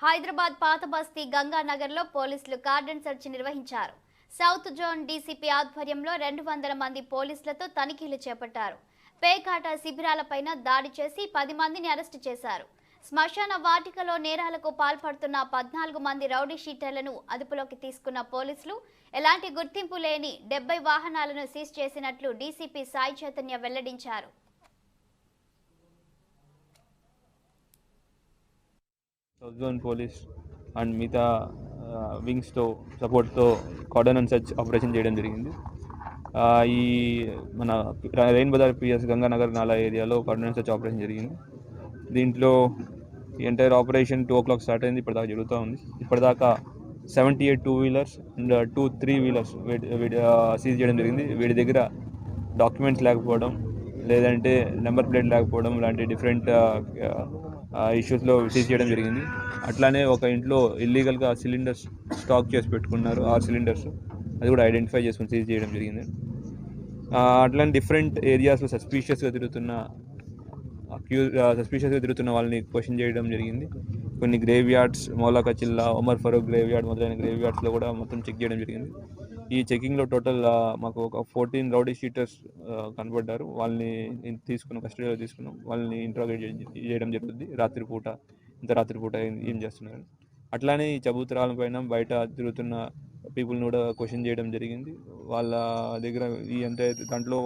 హైదరాబాద్ పాత బస్తీ గంగానగర్లో పోలీసులు కార్డన్ సెర్చ్ నిర్వహించారు. సౌత్ జోన్ డీసీపీ ఆధ్వర్యంలో 200 మంది పోలీసులతో తనిఖీలు చేపట్టారు. పేకాట శిబిరాలపైన దాడి చేసి 10 మందిని అరెస్టు చేశారు. శ్మశాన వాటికలో నేరాలకు పాల్పడుతున్న 14 మంది రౌడీ షీటర్లను అదుపులోకి తీసుకున్న పోలీసులు ఎలాంటి గుర్తింపు లేని 70 వాహనాలను సీజ్ చేసినట్లు డీసీపీ సాయి చైతన్య వెల్లడించారు. సౌత్ జోన్ పోలీస్ అండ్ మిగతా వింగ్స్తో సపోర్ట్తో కార్డన్ అండ్ సర్చ్ ఆపరేషన్ చేయడం జరిగింది. ఈ మన రెయిన్ బజార్ పిఎస్ గంగానగర్ నాలా ఏరియాలో కార్డన్ అండ్ సర్చ్ ఆపరేషన్ జరిగింది. దీంట్లో ఎంటైర్ ఆపరేషన్ 2 o'clock స్టార్ట్ అయింది. ఇప్పటిదాకా జరుగుతూ ఉంది. ఇప్పటిదాకా 78 2-wheelers అండ్ 2 3-wheelers సీజ్ చేయడం జరిగింది. వీడి దగ్గర డాక్యుమెంట్స్ లేకపోవడం, లేదంటే నెంబర్ ప్లేట్ లేకపోవడం లాంటి డిఫరెంట్ ఇష్యూస్లో సీజ్ చేయడం జరిగింది. అట్లానే ఒక ఇంట్లో ఇల్లీగల్గా సిలిండర్స్ స్టాక్ చేసి పెట్టుకున్నారు, 6 సిలిండర్స్. అది కూడా ఐడెంటిఫై చేసుకుని సీజ్ చేయడం జరిగింది. అట్లానే డిఫరెంట్ ఏరియాస్లో సస్పీషియస్గా తిరుగుతున్న వాళ్ళని క్వశ్చన్ చేయడం జరిగింది. కొన్ని గ్రేవ్ యార్డ్స్, మౌలాకా చిల్లా, ఉమర్ ఫరూక్ గ్రేవ్ యార్డ్ మొదలైన గ్రేవ్ యార్డ్స్లో కూడా మొత్తం చెక్ చేయడం జరిగింది. ఈ చెకింగ్లో టోటల్ మాకు ఒక 14 రౌడీ షీటర్స్ కనబడ్డారు. వాళ్ళని కస్టడీలో తీసుకున్నాం. వాళ్ళని ఇంట్రాగేట్ చేయడం జరుగుతుంది రాత్రిపూట. రాత్రిపూట ఏం చేస్తున్నారు. అట్లానే ఈ చబుతరాల పైన బయట తిరుగుతున్న పీపుల్ని కూడా క్వశ్చన్ చేయడం జరిగింది. వాళ్ళ దగ్గర ఈ అంటే దాంట్లో